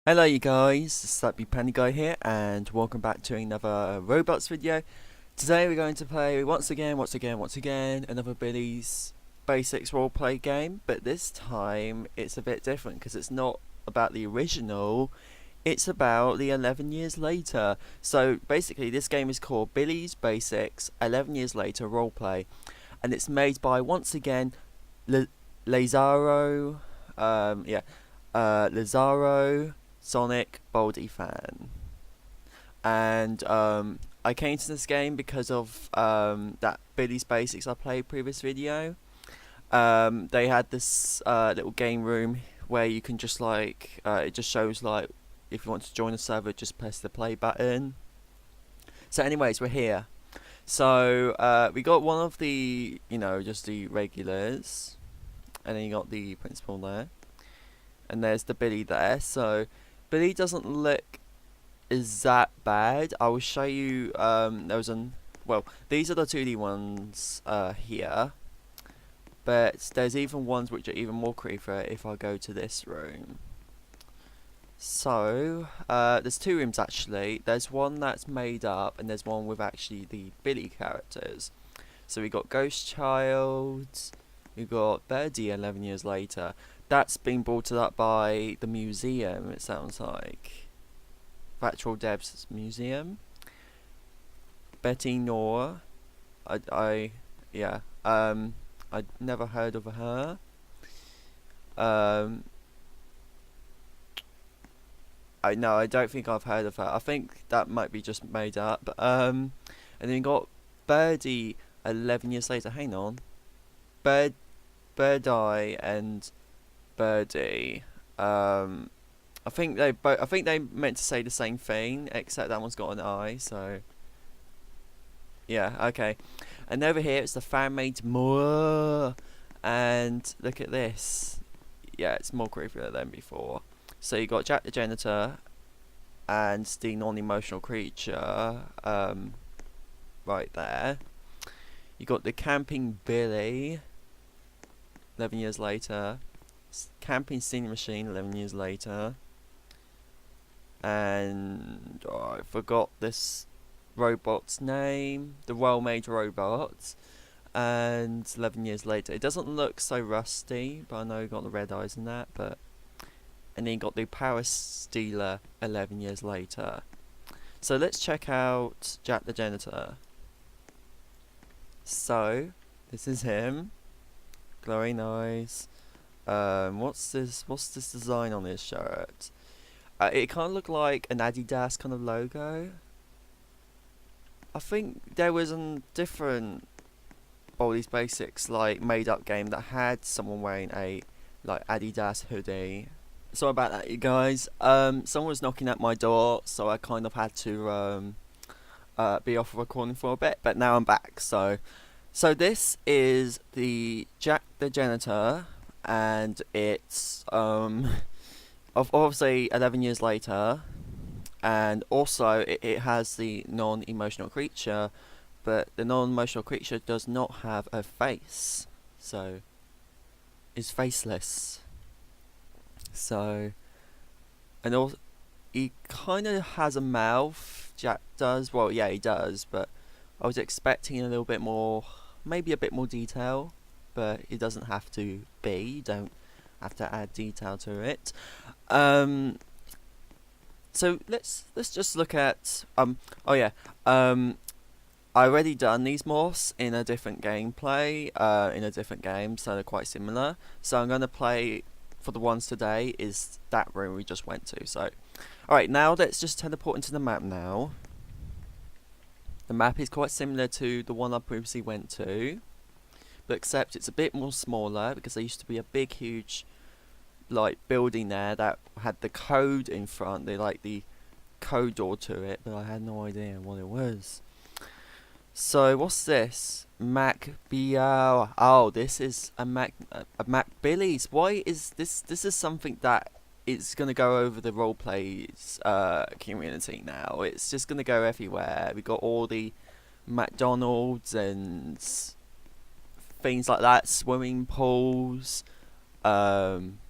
Hello you guys, it's ThatBluePandaGuy here and welcome back to another Roblox video. Today we're going to play once again another Billy's Basics roleplay game, but this time it's a bit different because it's not about the original, it's about the 11 years later. So basically this game is called Billy's Basics 11 years later roleplay, and it's made by once again Lazaro, Lazaro Sonic Baldy fan, and I came to this game because of that Billy's Basics I played previous video. They had this little game room where you can just it just shows like if you want to join a server, just press the play button. So anyways, we're here. So we got one of the, just the regulars, and then you got the principal there, and there's the Billy there. So Billy doesn't look is that bad. I will show you. These are the 2D ones here, but there's even ones which are even more creepy if I go to this room. So there's two rooms actually. There's one that's made up, and there's one with actually the Billy characters. So we got Ghost Child, we got Birdie 11 years later. That's been brought up by the museum, it sounds like. Virtual Devs Museum. Betty Noor. I'd never heard of her. I don't think I've heard of her. I think that might be just made up. And then you got Birdie 11 years later. Hang on. Birdie and Birdie. I think they meant to say the same thing, except that one's got an I. So yeah, okay. And over here it's the fan made more. And look at this. Yeah, it's more creepier than before. So you got Jack the janitor and the non-emotional creature right there. You got the camping Billy 11 years later. Camping Singing Machine 11 years later. And I forgot this robot's name, the well-made robot. And 11 years later, it doesn't look so rusty, but I know you got the red eyes and that. And then you got the Power Stealer 11 years later. So let's check out Jack the janitor. So this is him, glowing eyes. What's this design on his shirt? It kind of looked like an Adidas kind of logo. I think there was a different Baldi's Basics made up game that had someone wearing a Adidas hoodie. Sorry about that, you guys. Someone was knocking at my door, so I kind of had to be off of recording for a bit, but now I'm back. So this is the Jack the janitor, and it's obviously 11 years later, and also it has the non-emotional creature, but the non-emotional creature does not have a face, so is faceless. So, and also he kind of has a mouth. Jack does. Well, yeah, he does, but I was expecting a little bit more, maybe a bit more detail, but it doesn't have to be. You don't have to add detail to it. So let's just look at I already done these morphs in a different gameplay, in a different game, so they're quite similar. So I'm gonna play for the ones today is that room we just went to. So alright, now let's just teleport into the map now. The map is quite similar to the one I previously went to, but except it's a bit more smaller because there used to be a big huge building there that had the code in front, the code door to it, but I had no idea what it was. So what's this? Mac BL. Oh, this is a Mac Billy's. Why is this? This is something that is gonna go over the roleplays community now. It's just gonna go everywhere. We got all the McDonald's and things like that, swimming pools,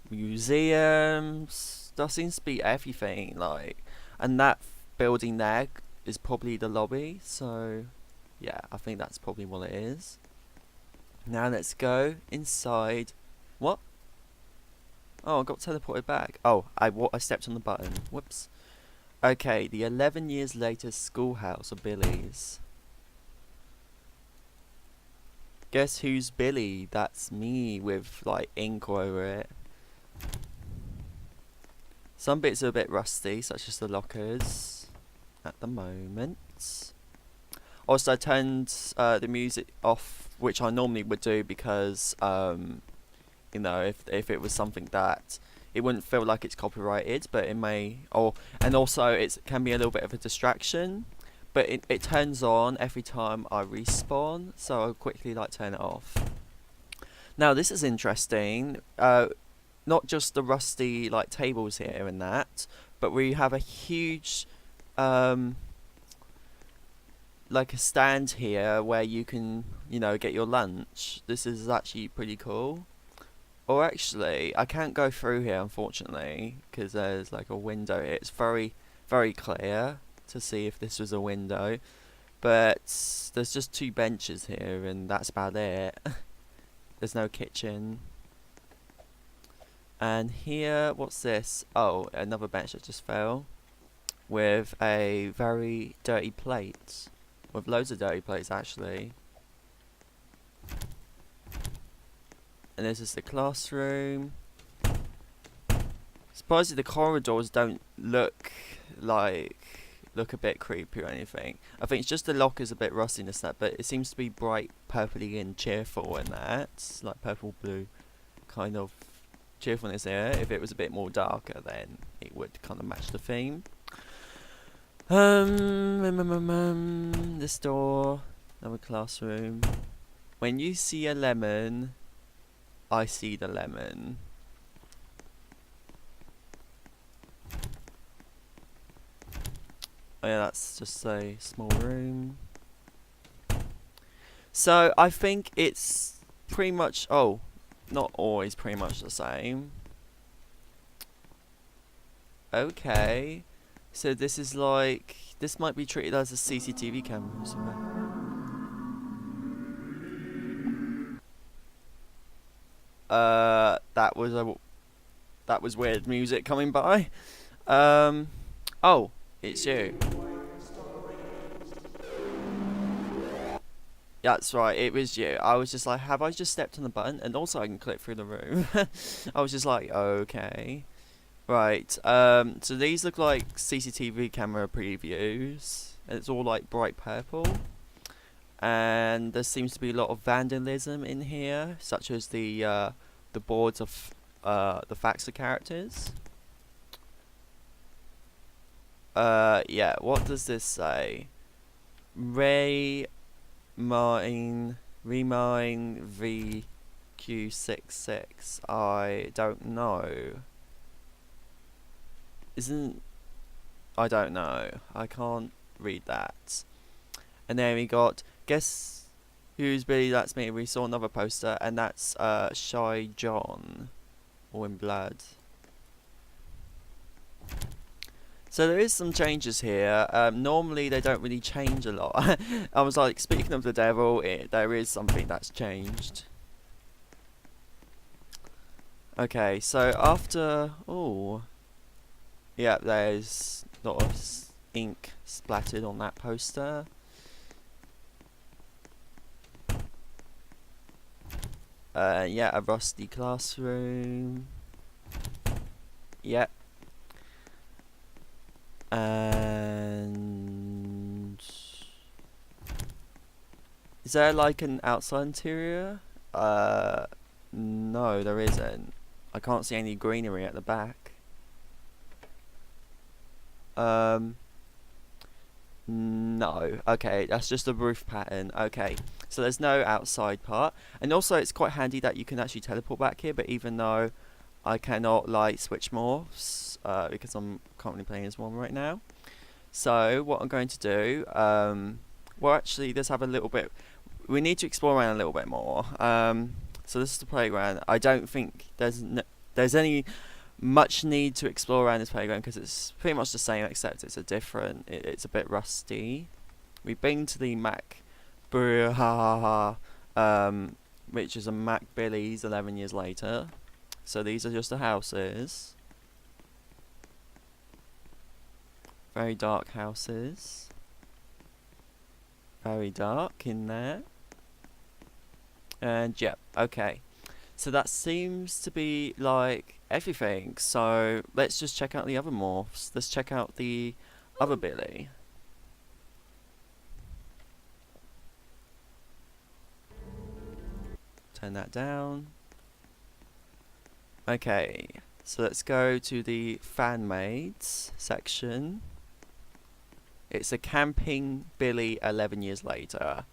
museums, That seems to be everything, like, and that building there is probably the lobby, so yeah, I think that's probably what it is. Now let's go inside. What? Oh, I got teleported back. Oh, I stepped on the button. Whoops. Okay, the 11 years later schoolhouse of Billy's. Guess who's Billy? That's me with like ink all over it. Some bits are a bit rusty, such as the lockers at the moment. Also, I turned the music off, which I normally would do because, you know, if it was something that it wouldn't feel like it's copyrighted, but it may, and also it can be a little bit of a distraction. But it turns on every time I respawn, so I'll quickly like turn it off. Now this is interesting. Not just the rusty like tables here and that, but we have a huge like a stand here where you can, you know, get your lunch. This is actually pretty cool. Or actually, I can't go through here unfortunately because there's like a window here. It's very, very clear to see if this was a window, but there's just 2 benches here and that's about it. There's no kitchen. And here, what's this? Oh, another bench that just fell with a very dirty plate, with loads of dirty plates actually. And this is the classroom. Surprisingly, the corridors don't look a bit creepy or anything. I think it's just the lockers a bit rusty and that, but it seems to be bright purpley and cheerful in that, like purple blue kind of cheerfulness here. If it was a bit more darker, then it would kind of match the theme. This door, another classroom. When you see a lemon, I see the lemon. Oh yeah, that's just a small room. So I think it's pretty much, not always pretty much the same. Okay, so this is like, this might be treated as a CCTV camera or something. That was weird music coming by. Oh, it's you. That's right, it was you. I was just like, have I just stepped on the button? And also I can click through the room. I was just like, okay. Right, so these look like CCTV camera previews. And it's all like bright purple. And there seems to be a lot of vandalism in here, such as the boards of the Faxer characters. Yeah, what does this say? Remine VQ66. I don't know. I don't know. I can't read that. And then we got, guess who's Billy? That's me. We saw another poster, and that's Shy John, all in blood. So there is some changes here. Normally they don't really change a lot. I was like, speaking of the devil, there is something that's changed. Okay, so after, yeah, there's a lot of ink splattered on that poster. Yeah, a rusty classroom. Yep. And is there like an outside interior? No, there isn't. I can't see any greenery at the back. No. Okay, that's just a roof pattern. Okay, so there's no outside part. And also it's quite handy that you can actually teleport back here, but even though I cannot like switch morphs, because I'm currently playing as one right now. So what I'm going to do, well actually let's have a little bit, we need to explore around a little bit more. So this is the playground. I don't think there's any much need to explore around this playground because it's pretty much the same except it's it's a bit rusty. We've been to the Mac which is a Mac Billy's 11 years later. So these are just the houses. Very dark houses. Very dark in there. And yep, okay. So that seems to be like everything. So let's just check out the other morphs. Let's check out the other Billy. Turn that down. Okay, so let's go to the fan maids section. It's a camping Billy 11 years later.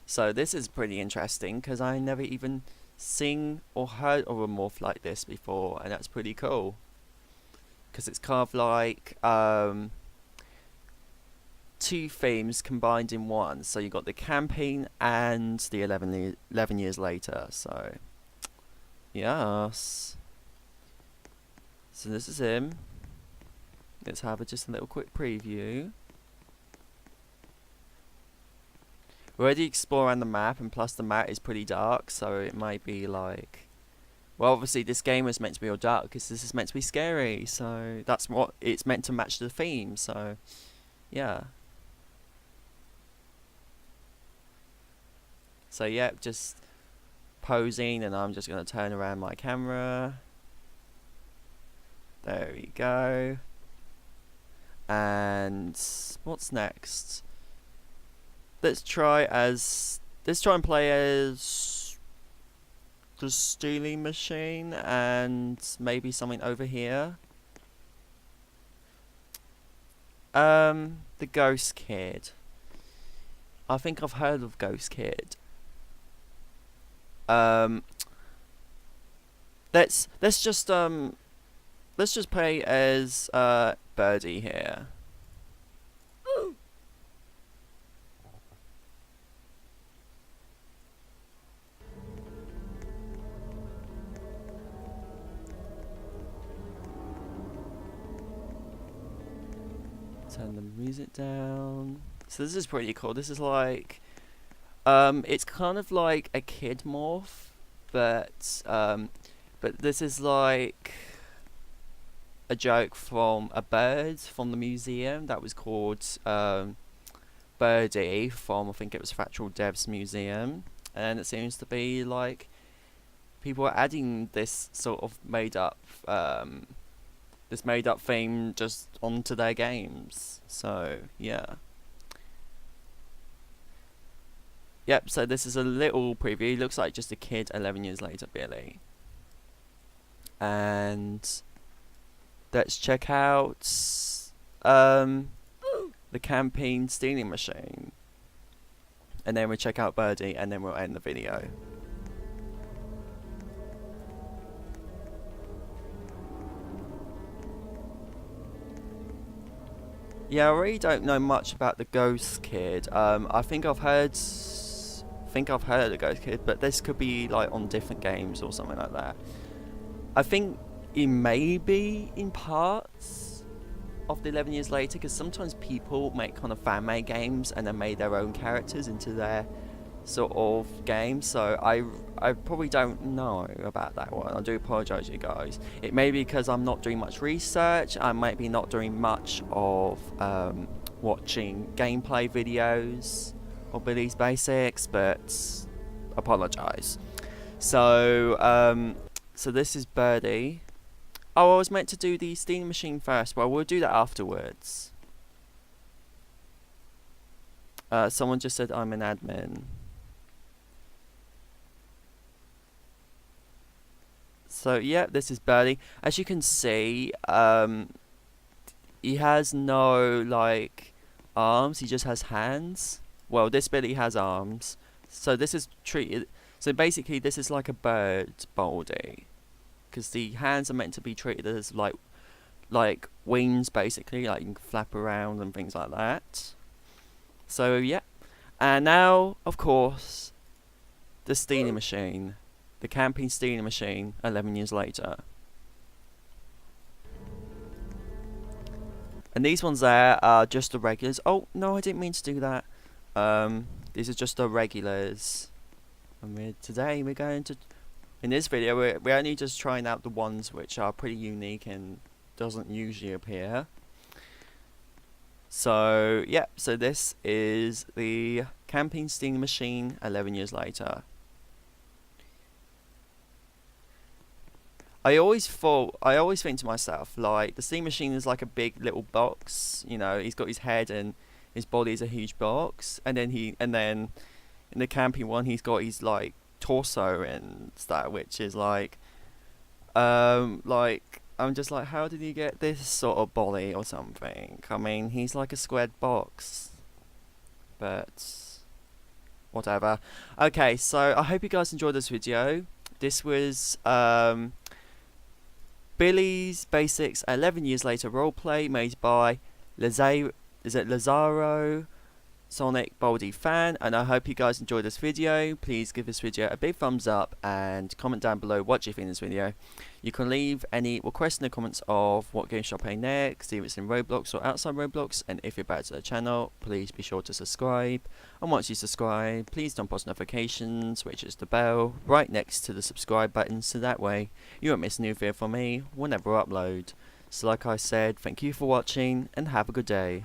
So this is pretty interesting because I never even seen or heard of a morph like this before, and that's pretty cool. Because it's kind of like two themes combined in one. So you got the camping and the 11 years later. So yes. So this is him. Let's have just a little quick preview. We already explore around the map, and plus the map is pretty dark, so it might be like, well, obviously this game was meant to be all dark because this is meant to be scary, so that's what it's meant to match the theme. So yeah. So yeah, just posing, and I'm just gonna turn around my camera. There we go. And what's next? Let's try and play as the stealing machine and maybe something over here. The ghost kid. I think I've heard of Ghost Kid. Let's just play as Birdie here. Turn the music down. So this is pretty cool. This is like, it's kind of like a kid morph, but this is like a joke from a bird from the museum that was called Birdie from, I think it was Factual Devs Museum, and it seems to be like people are adding this sort of made up theme just onto their games. So yeah. Yep, so this is a little preview. It looks like just a kid 11 years later, Billy. And let's check out the campaign stealing machine. And then we'll check out Birdie, and then we'll end the video. Yeah, I really don't know much about the Ghost Kid. I think I've heard of the Ghost Kid, but this could be like on different games or something like that. I think it may be in parts of the 11 years later, because sometimes people make kind of fan-made games and then made their own characters into their sort of game. So I probably don't know about that one. I do apologise, you guys. It may be because I'm not doing much research. I might be not doing much of watching gameplay videos or Billy's Basics, but apologise. So so this is Birdie. Oh, I was meant to do the steam machine first. Well, we'll do that afterwards. Someone just said I'm an admin. So yeah, this is Birdie. As you can see, he has no like arms. He just has hands. Well, this Billy has arms. So this is treated. So basically, this is like a bird baldy, because the hands are meant to be treated as like wings, basically, like you can flap around and things like that. So yeah, and now of course, the stealing machine, the camping stealing machine. 11 years later. And these ones there are just the regulars. Oh, no, I didn't mean to do that. These are just the regulars. And today we're going to... In this video, we're only just trying out the ones which are pretty unique and doesn't usually appear. So, yeah, so this is the Camping Steam Machine 11 years later. I always think to myself, like, the steam machine is like a big little box, you know, he's got his head and his body is a huge box, and then in the camping one he's got his like torso and stuff, which is like I'm just like, how did he get this sort of body or something? I mean, he's like a squared box. But whatever. Okay, so I hope you guys enjoyed this video. This was Billy's Basics 11 years later roleplay made by Lazaro Sonic Baldy fan, and I hope you guys enjoyed this video. Please give this video a big thumbs up and comment down below what you think of this video. You can leave any requests in the comments of what game should I play next, if it's in Roblox or outside Roblox, and if you're back to the channel, please be sure to subscribe. And once you subscribe, please turn post notifications, which is the bell right next to the subscribe button, so that way you won't miss a new video from me whenever I upload. So like I said, thank you for watching and have a good day.